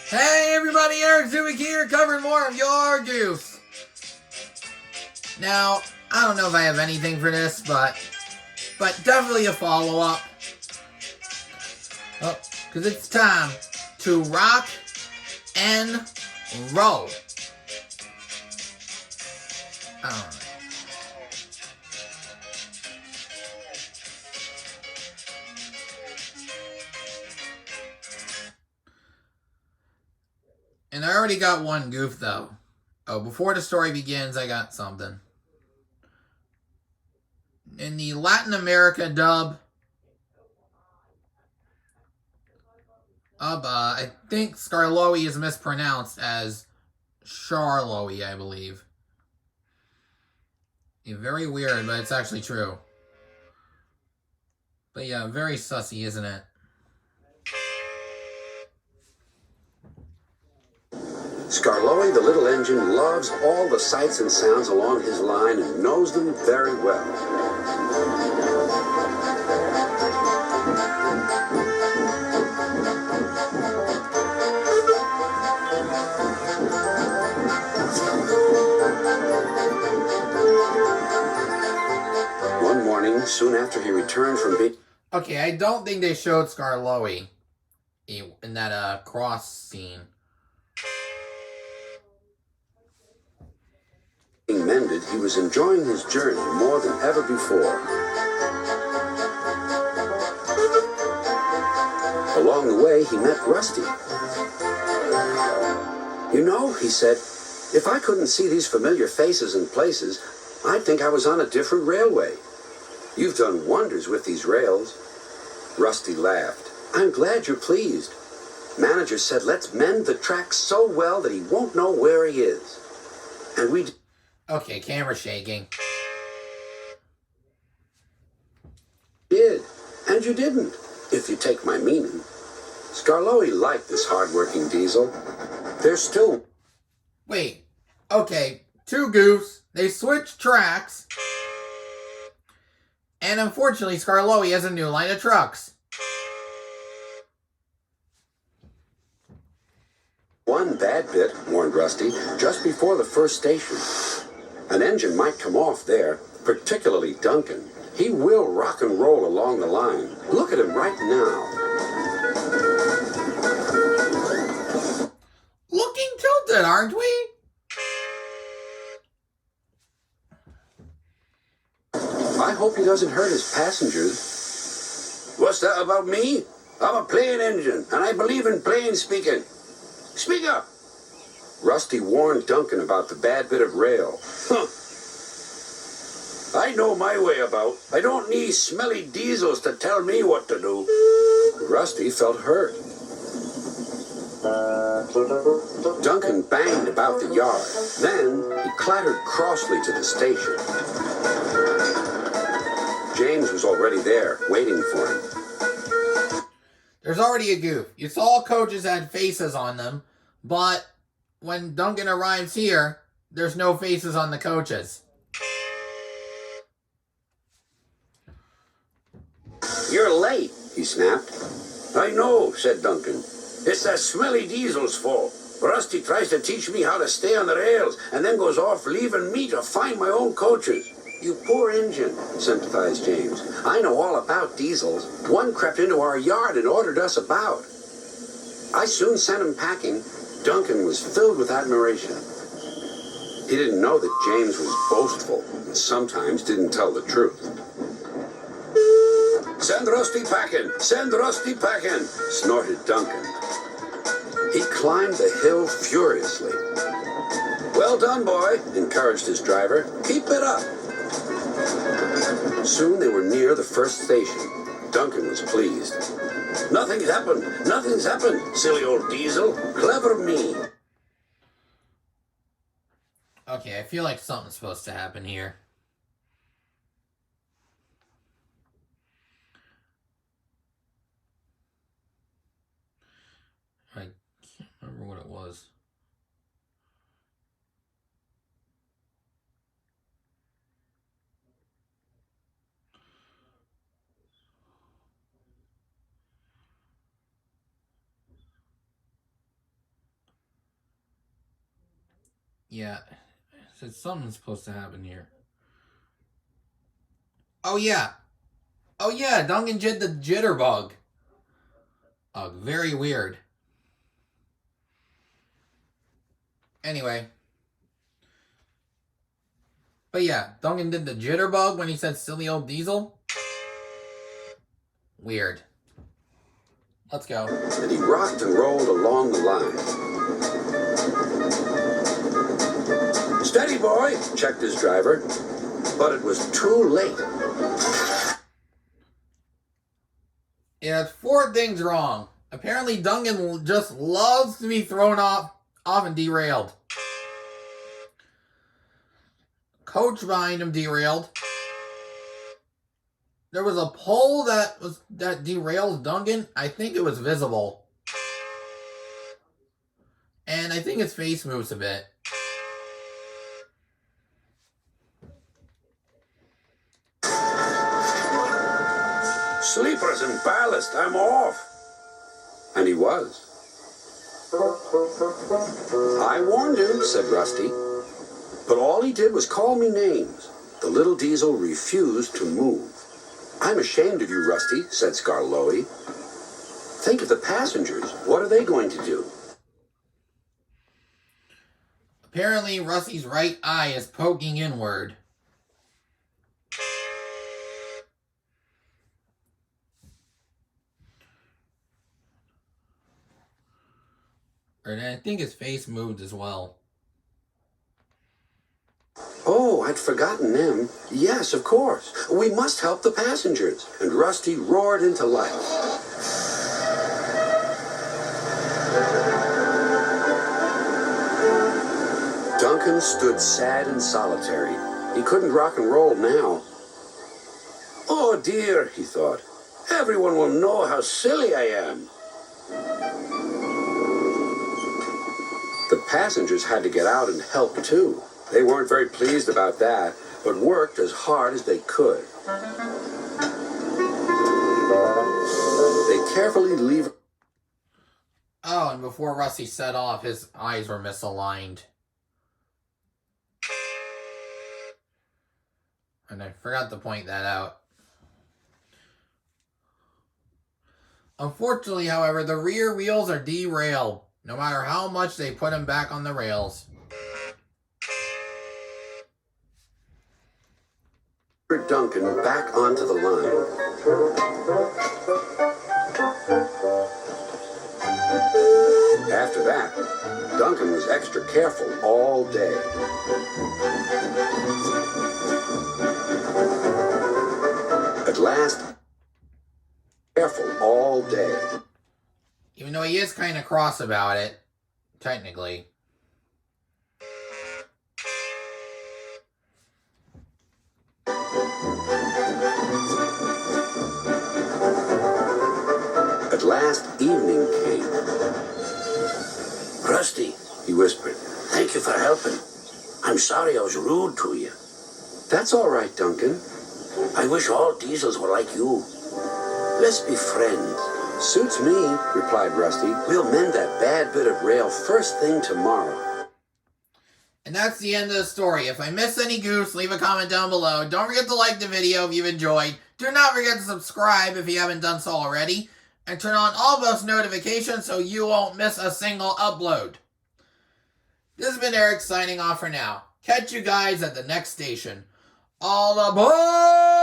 Hey everybody, Eric Zubik here, covering more of your Goofs. Now, I don't know if I have anything for this, but definitely a follow-up. Oh, because it's time to rock and roll. Alright. And I already got one goof, though. Oh, before the story begins, I got something. In the Latin America dub of, I think Skarloey is mispronounced as Charloey, I believe. Yeah, very weird, but it's actually true. But yeah, very sussy, isn't it? Skarloey, the little engine, loves all the sights and sounds along his line and knows them very well. One morning, soon after he returned from being... Okay, I don't think they showed Skarloey in that cross scene. Mended, he was enjoying his journey more than ever before. Along the way, he met Rusty. You know, he said, if I couldn't see these familiar faces and places, I'd think I was on a different railway. You've done wonders with these rails. Rusty laughed. I'm glad you're pleased. Manager said, let's mend the tracks so well that he won't know where he is. And we... Okay, camera shaking. Did. And you didn't, if you take my meaning. Skarloey liked this hard-working diesel. There's still... Wait. Okay, two goofs. They switched tracks. And unfortunately, Skarloey has a new line of trucks. One bad bit, warned Rusty, just before the first station. An engine might come off there, particularly Duncan. He will rock and roll along the line. Look at him right now. Looking tilted, aren't we? I hope he doesn't hurt his passengers. What's that about me? I'm a plain engine, and I believe in plain speaking. Speak up! Rusty warned Duncan about the bad bit of rail. Huh. I know my way about. I don't need smelly diesels to tell me what to do. Rusty felt hurt. Duncan banged about the yard. Then he clattered crossly to the station. James was already there, waiting for him. There's already a goof. You saw coaches had faces on them, but when Duncan arrives here, there's no faces on the coaches. You're late, he snapped. I know, said Duncan. It's that smelly diesel's fault. Rusty tries to teach me how to stay on the rails and then goes off leaving me to find my own coaches. You poor engine, sympathized James. I know all about diesels. One crept into our yard and ordered us about. I soon sent him packing. Duncan was filled with admiration. He didn't know that James was boastful and sometimes didn't tell the truth. Send Rusty packing! Send Rusty packing! Snorted Duncan. He climbed the hill furiously. Well done, boy, encouraged his driver. Keep it up. Soon they were near the first station. Duncan was pleased. Nothing's happened. Nothing's happened, silly old diesel. Clever me. Okay, I feel like something's supposed to happen here. I can't remember what it was. Yeah. So something's supposed to happen here. Oh, yeah. Oh, yeah. Duncan did the jitterbug. Oh, very weird. Anyway. But yeah, Duncan did the jitterbug when he said silly old diesel. Weird. Let's go. And he rocked and rolled along the line. Steady, boy, checked his driver. But it was too late. Yeah, it's 4 things wrong. Apparently, Duncan just loves to be thrown off and derailed. Coach behind him derailed. There was a pole that derails Duncan. I think it was visible. And I think his face moves a bit. Sleepers and ballast, I'm off. And he was. I warned him, said Rusty. But all he did was call me names. The little diesel refused to move. I'm ashamed of you, Rusty, said Scarloey. Think of the passengers. What are they going to do? Apparently, Rusty's right eye is poking inward. And I think his face moved as well. Oh, I'd forgotten them. Yes, of course. We must help the passengers. And Rusty roared into life. Duncan stood sad and solitary. He couldn't rock and roll now. Oh dear, he thought. Everyone will know how silly I am. The passengers had to get out and help too. They weren't very pleased about that, but worked as hard as they could. They carefully leave. Oh, and before Rusty set off, his eyes were misaligned. And I forgot to point that out. Unfortunately, however, the rear wheels are derailed, no matter how much they put them back on the rails. Duncan back onto the line. After that, Duncan was extra careful all day. At last, careful all day. Even though he is kind of cross about it, technically. At last, evening came. Rusty, he whispered, thank you for helping. I'm sorry I was rude to you. That's all right, Duncan. I wish all diesels were like you. Let's be friends. Suits me, replied Rusty. We'll mend that bad bit of rail first thing tomorrow. And that's the end of the story. If I missed any goofs, leave a comment down below. Don't forget to like the video if you've enjoyed. Do not forget to subscribe if you haven't done so already. And turn on all post notifications so you won't miss a single upload. This has been Eric signing off for now. Catch you guys at the next station. All aboard!